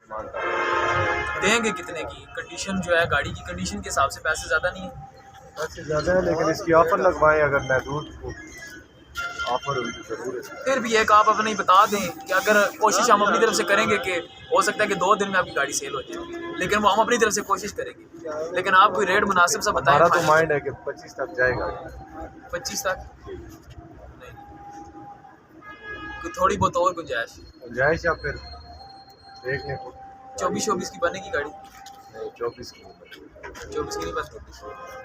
Demand कर रहे हैं। देंगे कितने की? कंडीशन जो है गाड़ी की कंडीशन के हिसाब से पैसे ज़्यादा नहीं है? पैसे ज़्यादा है लेकिन इसकी ऑफ़र लगवाएं, अगर महदूद ऑफ़र हुई तो ज़रूर है। फिर भी एक आप अपने ही बता दें कि अगर कोशिश हम अपनी तरफ से करेंगे कि हो सकता है कि 2 दिन में आपकी गाड़ी सेल हो जाए, लेकिन वो हम अपनी तरफ से कोशिश करेंगे। लेकिन आप कोई रेट मुनासिब सा बताएं। हमारा तो माइंड है कि 25 तक जाएगा। 25 तक नहीं, कोई थोड़ी बहुत और गुंजाइश? गुंजाइश या फिर देख लें। 24 की बनेगी गाड़ी? नहीं, 24 की 24 की नहीं, बस 24।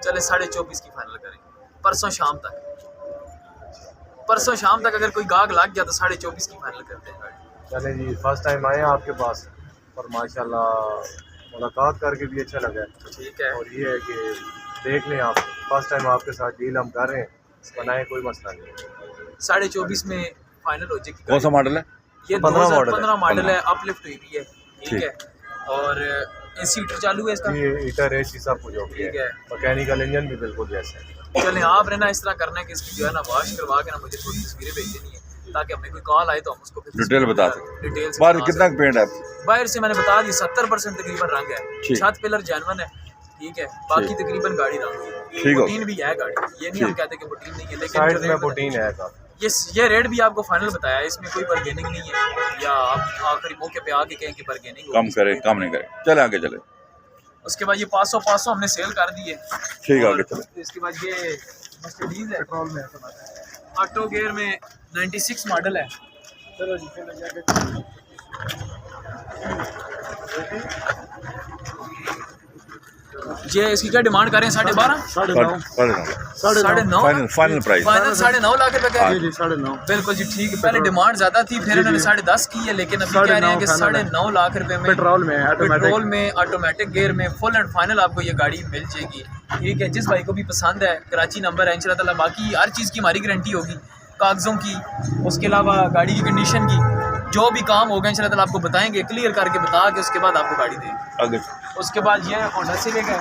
चले 24.5 की फाइनल करें परसों शाम तक। परसों शाम तक अगर कोई गाहक लग गया तो 24.5 की फाइनल करते हैं गाड़ी। चले जी, फर्स्ट टाइम आए हैं आपके पास और माशाल्लाह मुलाकात करके भी अच्छा लगा है। ठीक है। और ये है कि देख लें आप, फर्स्ट टाइम आपके साथ डील हम कर रहे हैं, बनाए कोई मसला नहीं। 24.5 में फाइनल हो जाएगी। कौन सा मॉडल है? ये 2015 मॉडल है, अपलिफ्ट हुई भी है। ठीक है। और एसी हीटर चालू है इसका? ये हीटर एसी सब कुछ हो गया है, मैकेनिकल इंजन भी बिल्कुल जैसे है। चलें, आपने ना इस तरह करना है कि इसकी जो है ना वॉश करवा के ना मुझे थोड़ी तस्वीरें भेज देनी है ताकि हमें कोई कॉल आए तो हम उसको फिर डिटेल बता दें। डिटेल बाहर कितना पेंट है? बाहर से मैंने बता दी 70% तकरीबन रंग है। छत पिलर जैनवन है। ठीक है। बाकी तकरीबन गाड़ी रंग है। बुटीन भी है गाड़ी, ये नहीं हम कहते कि बुटीन नहीं है, लेकिन साइड में बुटीन है। ये रेट भी आपको फाइनल बताया है, इसमें कोई बार्गेनिंग नहीं है या आप आखिरी मौके पे आके कहें कि बार्गेनिंग कम करे कम नहीं करे। चले आगे चले। उसके बाद ये 500 हमने सेल कर दिए। ठीक है, आगे चले। इसके बाद ये मर्सिडीज है, पेट्रोल में ऑटो गियर में 96 मॉडल है। चलो जी, चलो जाके ये इसकी क्या डिमांड करें? 12.5 फाइनल प्राइस फाइनल 9.5 लाख रुपए का। 9.5 बिल्कुल जी, ठीक है। पहले डिमांड ज्यादा थी, फिर इन्होंने 10.5 की है, लेकिन अभी कह रहे हैं कि 9.5 लाख रुपए में पेट्रोल में ऑटोमेटिक गियर में फुल एंड फाइनल आपको ये गाड़ी मिल जाएगी। ठीक है। जिस भाई को भी पसंद है, कराची नंबर है इंशाल्लाह ताला। बाकी हर चीज़ की हमारी गारंटी होगी, कागज़ों की, उसके अलावा गाड़ी की कंडीशन की, जो भी काम होगा इंशाल्लाह ताला आपको बताएंगे, क्लियर करके बता के उसके बाद आपको गाड़ी देंगे। आगे। उसके बाद ये होंडा सिविक है,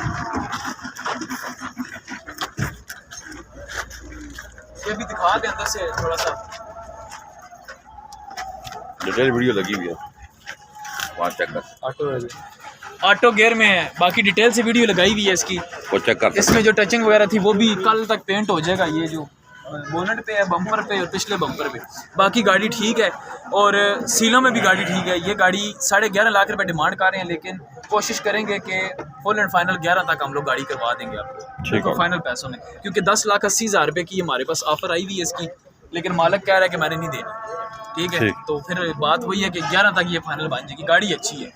ये भी दिखा दे अंदर से थोड़ा सा। डिटेल वीडियो लगी हुई है, वहाँ चेक कर। ऑटो गियर में है, बाकी डिटेल से वीडियो लगाई हुई है इसकी, वो चेक कर। इसमें जो टचिंग वगैरह थी वो भी कल तक पेंट हो जाएगा। ये जो बोनट पे है, बम्पर पे और पिछले बम्पर पे, बाकी गाड़ी ठीक है। और सीलों में भी गाड़ी ठीक है। ये गाड़ी 11.5 लाख रुपए डिमांड कर रहे हैं, लेकिन कोशिश करेंगे कि फुल एंड फाइनल 11 तक हम लोग गाड़ी करवा देंगे आपको, ठीक है, फाइनल पैसों में। क्योंकि 10,80,000 रुपये की हमारे पास ऑफर आई हुई है इसकी, लेकिन मालिक कह रहा है कि मैंने नहीं देनी। ठीक है। तो फिर बात वही है कि 11 तक ये फाइनल बन जाएगी। गाड़ी अच्छी है।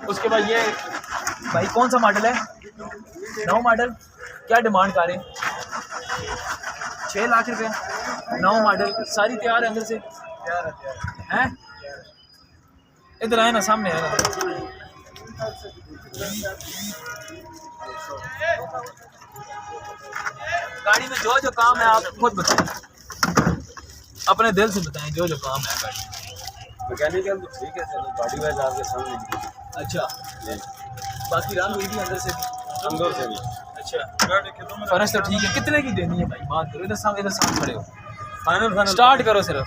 उसके बाद ये भाई कौन सा मॉडल है? 9 मॉडल। क्या डिमांड कर रहे हैं? 6 लाख रुपए। 9 मॉडल, सारी तैयार है अंदर से हैं? इधर आए ना, सामने है ना। गाड़ी में जो काम है आप खुद बताएं, अपने दिल से बताएं जो काम है गाड़ी। मैकेनिकल तो ठीक है सर, गाड़ी वाइज आपके सामने। अच्छा, बाकी रंग हुई भी अंदर से भी। अच्छा, फर्श तो ठीक है। कितने की देनी है भाई? बात करो, इधर सामने खड़े हो। फाइनल स्टार्ट करो, सिर्फ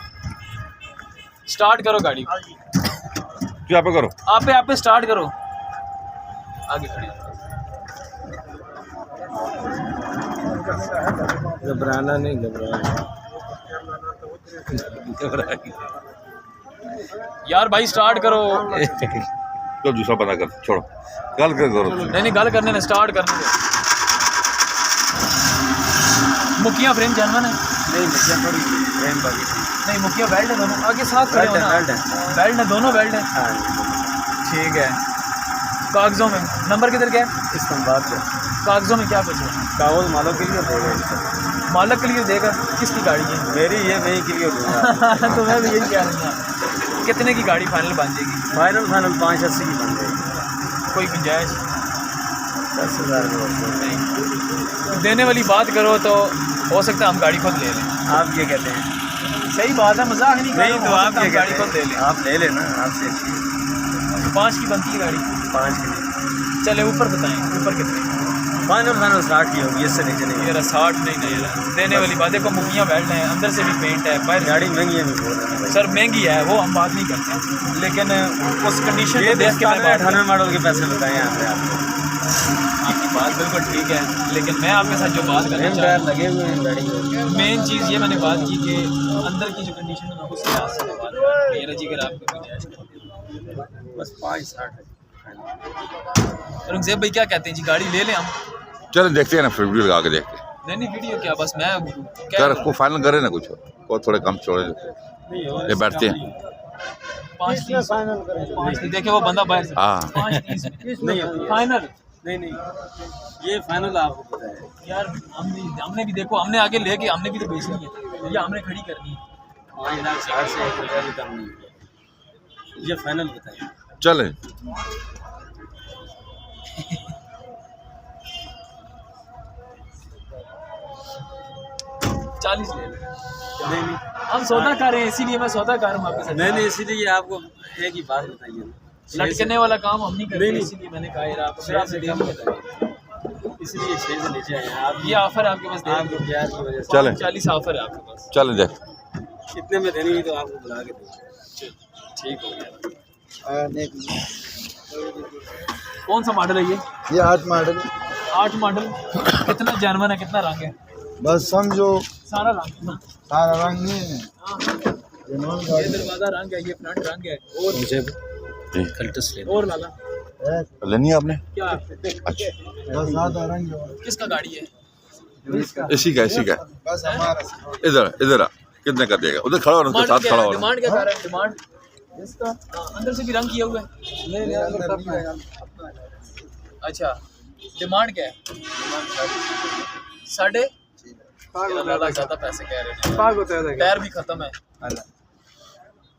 स्टार्ट करो गाड़ी। यहाँ पे करो, आप पे स्टार्ट करो। आगे खड़े हो। घबराना नहीं, घबराना यार भाई स्टार्ट करो। तो दूसरा पता कर, छोड़ो, गल कर करो। नहीं गल करने ने, स्टार्ट करने दे। मुखिया फ्रेम जानवन है? नहीं, मुखिया थोड़ी फ्रेम बाकी नहीं, मुखिया बेल्ट है दोनों। आगे साथ खड़े हो ना। बेल्ट है, दोनों बेल्ट है। ठीक है। कागजों में नंबर किधर क्या है? इस्लामाबाद से। कागजों में क्या कुछ है? कागज मालिक के लिए देगा। मालिक के लिए देगा? किसकी गाड़ी है? मेरी ये, मैं के लिए दूंगा। तो मैं भी यही कह रही हूँ। कितने की गाड़ी फाइनल बन जाएगी? फाइनल 580 की बन जाएगी। कोई गुंजाइश? 10,000 नहीं, देने वाली बात करो तो हो सकता है हम गाड़ी खुद ले लें। आप ये कहते हैं? सही बात है, मजाक नहीं कर रहा हूं। तो आप ये गाड़ी खुद ले लें। आप ले लेना, आपसे 5 की बनती है गाड़ी। 5 की। चले ऊपर बताएं, ऊपर कितने? फाइनल 60 की होगी, इससे नीचे नहीं। यार 60 नहीं नहीं देने वाली बात है। को मुखियाँ बैठ हैं, अंदर से भी पेंट है, बाहर गाड़ी महंगी है भी सर महंगी है, वो हम बात नहीं करते हैं, लेकिन उस कंडीशन को देख के मैं बात 98 मॉडल के पैसे बताए यहाँ पे आपको। आपकी बात बिल्कुल ठीक है, लेकिन मैं आपके साथ जो बात करना चाह टायर लगे हुए हैं गाड़ी में। मेन चीज़ ये मैंने बात की कि अंदर की जो कंडीशन है ना, उस लिहाज से बात कर मेरा जी अगर आपको गुंजाइश है। बस 560 है। रंगजेब भाई क्या कहते हैं जी, गाड़ी ले लें हम? चलो देखते हैं ना, फिर वीडियो लगा के देखते हैं। नहीं वीडियो क्या, बस मैं सर को फाइनल करे ना कुछ और थोड़े कम छोड़े ये बैठते हैं। 5:30 देखे वो बंदा बाहर से हाँ 5:30 नहीं फाइनल। नहीं ये फाइनल आपको पता है यार हमने भी देखो, हमने आगे लेके हमने भी तो बेचनी है या हमने खड़ी करनी है। 5,60 से 1 रुपया भी कम नहीं है, ये फाइनल बताइए। चले 40 ले लें। नहीं हम सौदा कर रहे हैं, इसीलिए मैं सौदा कर रहा हूँ आपके साथ। नहीं इसीलिए आपको एक ही बात बताइए ना, लटकने वाला काम हम नहीं करते, नहीं। इसीलिए मैंने कहा यार आपको, फिर आपने देनी है। इसलिए 6 से नीचे आए आप। ये ऑफर है आपके पास, आपको प्यार की वजह से चलें 40 ऑफर है आपके पास। चलें देख कितने में देनी है तो आपको बुला के देंगे। ठीक हो गया। कौन सा मॉडल है ये 8 मॉडल 8 मॉडल। कितना जानवर है, कितना रंग है? बस समझो सारा रंग है ना? सारा रंग नहीं है। हाँ। जेनुइन ये गाड़ी दरवाजा रंग है, ये फ्रंट रंग है, और मुझे जी कल्टस ले और लाला है, लेनी है आपने? क्या अच्छा बस सादा रंग है। किसका गाड़ी है? इसी का बस हमारा इधर आ कितने का देगा? उधर खड़ा होना, उसके साथ खड़ा होना। डिमांड क्या कर रहा है? डिमांड इसका अंदर से भी रंग किया हुआ है। नहीं अंदर अपना है। अच्छा डिमांड क्या है? 6.5 लाला ज्यादा पैसे कह रहे हैं, टायर भी खत्म है।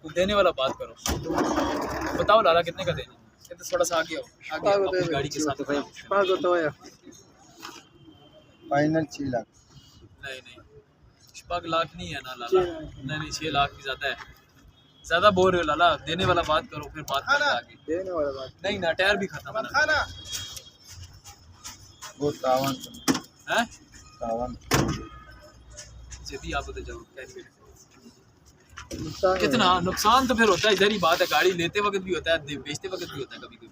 तो देने वाला बात करो, बताओ लाला कितने का देना? तो थोड़ा सा आगे आओ, आगे आओ, अपनी गाड़ी के साथ। फाइनल 6 लाख। नहीं 6 लाख नहीं है ना लाला, नहीं 6 लाख भी ज्यादा है, ज्यादा बोल रहे हो लाला। देने वाला बात करो, फिर बात करते आगे। देने वाला बात नहीं ना, टायर भी खत्म है ना। वो 53 हैं? 53 जल्दी आप तो जाओ। कितना नुकसान तो फिर होता है, इधर ही बात है, गाड़ी लेते वक्त भी होता है, बेचते वक्त भी होता है कभी कभी।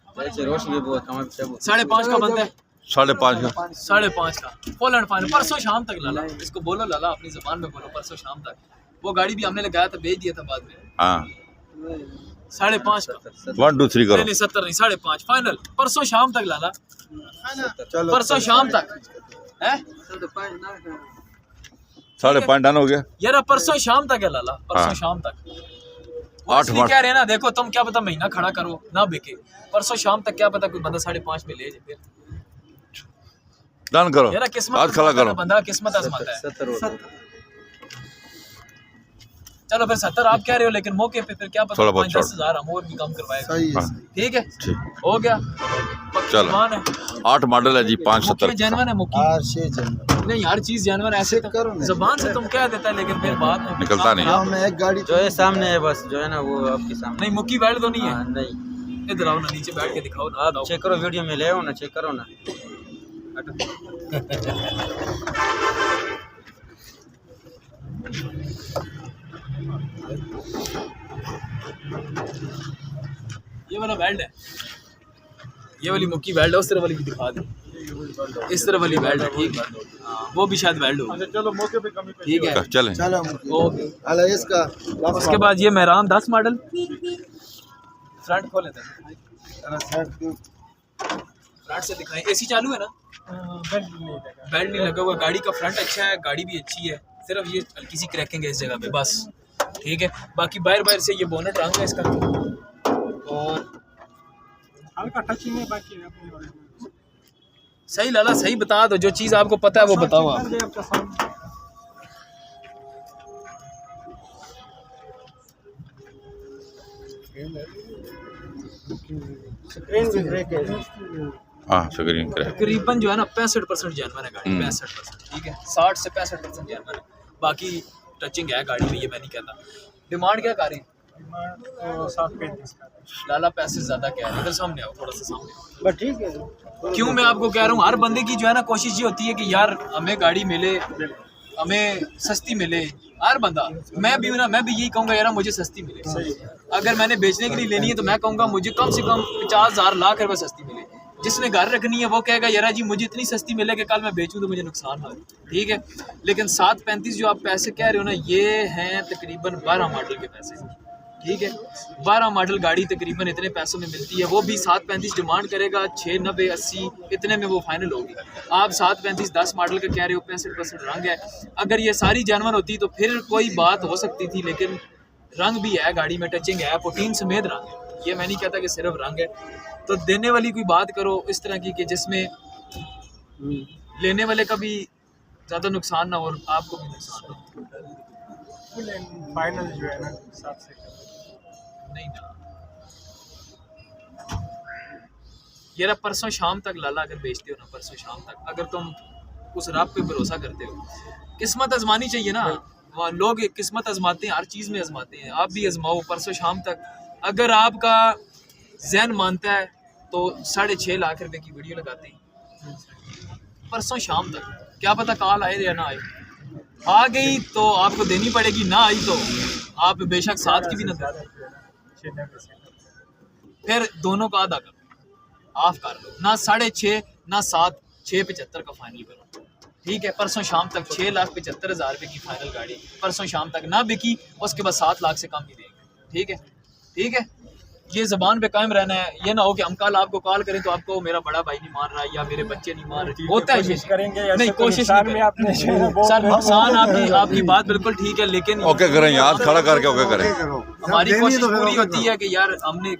5.5 का बनता है, 5.5 का 5.5 का फुल एंड फाइनल। परसों शाम तक लाला, इसको बोलो लाला, अपनी जबान में बोलो, परसों शाम तक। वो गाड़ी भी हमने लगाया था, बेच दिया था बाद में। हाँ 5.5 का 1 2 3 करो। नहीं 70 नहीं, 5.5 फाइनल। परसों शाम तक लाला, चलो परसों शाम तक है 5.5 डन हो गया। यार, परसों शाम तक है लाला, परसों हाँ। शाम तक। 8 8 कह रहे हैं ना, देखो तुम क्या पता महीना खड़ा करो ना बिके, परसों शाम तक क्या पता कोई बंदा 5.5 में ले जाए। डन करो, यार किस्मत हाथ खड़ा करो। बंदा किस्मत आजमाता है। 70 चलो फिर 70 आप कह रहे हो, लेकिन मौके पे फिर क्या पता थोड़ा बहुत 5-10 हज़ार हम और भी कम करवाएगा। सही है हाँ। ठीक है, ठीक हो गया। चलो। ईमान है, 8 मॉडल है जी, 570। जानवर है मुखी। हर चीज जनरल नहीं हर चीज जानवर ऐसे तो करो ना। जबान से तुम कह देता है, लेकिन फिर बाद में निकलता नहीं। गाँव में एक गाड़ी जो है सामने है, बस जो है ना वो आपके सामने। नहीं मुक्की बैठ तो नहीं है। हाँ, नहीं इधर आओ ना, नीचे बैठ के दिखाओ ना, आप बताओ। चेक करो, वीडियो में ले आओ ना, चेक करो ना। ये वाला बेल्ट है, ये वाली मुक्की बेल्ट है, उस तरह वाली भी दिखा दे। इस तरह वाली बेल्ट है, ठीक है, वो भी शायद बेल्ट हो। चलो मौके पे कमी, ठीक है। चलें चलो ओके। अला इसका उसके बाद ये मेहरान 10 मॉडल, फ्रंट खोले थे, फ्रंट से दिखाएं। एसी चालू है ना? बेल्ट नहीं लगा हुआ, गाड़ी का फ्रंट अच्छा है, गाड़ी भी अच्छी है, सिर्फ ये हल्की सी क्रैकिंग है इस जगह पे बस, ठीक है। बाकी बाहर से ये बोनट रंग है इसका, और हल्का टचिंग है, बाकी सही लाला, सही बता दो, जो चीज़ आपको पता है वो बताओ आप। आपका सामने स्क्रीन भी ब्रेक है। हाँ स्क्रीन क्रैक। तकरीबन जो है ना 65% जानवर है गाड़ी, 65%, ठीक है। 60 से 65% जानवर है, बाकी टचिंग है गाड़ी में, ये मैं नहीं कहता। डिमांड क्या कर रहे हैं? डिमांड तो 735 का है। लाला पैसे ज़्यादा कह रहे हैं, इधर सामने आओ, थोड़ा सा सामने आओ। बस ठीक है। क्यों मैं आपको कह रहा हूँ, हर बंदे की जो है ना कोशिश ये होती है कि यार हमें गाड़ी मिले, हमें सस्ती मिले। हर बंदा, मैं भी हूँ ना, मैं भी यही कहूँगा यार मुझे सस्ती मिले। अगर मैंने बेचने के लिए लेनी है तो मैं कहूँगा मुझे कम से कम 50,000 लाख रुपए सस्ती मिले। जिसने घर रखनी है वो कहेगा यार जी मुझे इतनी सस्ती मिले कि कल मैं बेचूँ तो मुझे नुकसान ना हो, ठीक है। लेकिन 735 जो आप पैसे कह रहे हो ना, ये हैं तकरीबन 12 मॉडल के पैसे, ठीक है। 12 मॉडल गाड़ी तकरीबन इतने पैसों में मिलती है, वो भी 735 डिमांड करेगा, 6, 90, 80 इतने में वो फाइनल होगी। आप 735 10 मॉडल का कह रहे हो, 65% रंग है। अगर ये सारी जानवर होती तो फिर कोई बात हो सकती थी, लेकिन रंग भी है गाड़ी में, टचिंग है, प्रोटीन समेत रंग है। ये मैं नहीं कहता कि सिर्फ रंग है। तो देने वाली कोई बात करो इस तरह की कि जिसमें लेने वाले का भी ज़्यादा नुकसान ना हो और आपको भी नुकसान ना हो। फुल एंड फाइनल जो है ना 7 से नहीं ना यार, परसों शाम तक लाला अगर बेचते हो ना, परसों शाम तक, अगर तुम उस रब पे भरोसा करते हो, किस्मत आजमानी चाहिए ना। वहाँ लोग किस्मत आजमाते हैं, हर चीज़ में आजमाते हैं, आप भी आजमाओ परसों शाम तक। अगर आपका जहन मानता है तो 6.5 लाख रुपए की वीडियो लगाते हैं परसों शाम तक। क्या पता कॉल आए या ना आए, आ गई तो आपको देनी पड़ेगी, ना आई तो आप बेशक 7 की भी ना दो, फिर दोनों का आधा करो, हाफ कर लो ना, 6.5 ना 7, 6.75 का फाइनल करो, ठीक है। परसों शाम तक 6,75,000 रुपये की फाइनल गाड़ी परसों शाम तक ना बिकी, उसके बाद 7 लाख से कम नहीं देंगे, ठीक है, ठीक है। ये ज़बान पे कायम रहना है। ये ना हो कि हम कल आपको कॉल करें तो आपको मेरा बड़ा भाई नहीं मान रहा या मेरे बच्चे नहीं मान रहे, होता है ये करेंगे। नहीं, कोशिश नहीं में आपने सर, नुकसान आपकी बात बिल्कुल ठीक है, लेकिन ओके करें, याद खड़ा करके ओके करें। हमारी कोशिश पूरी होती है कि यार हमने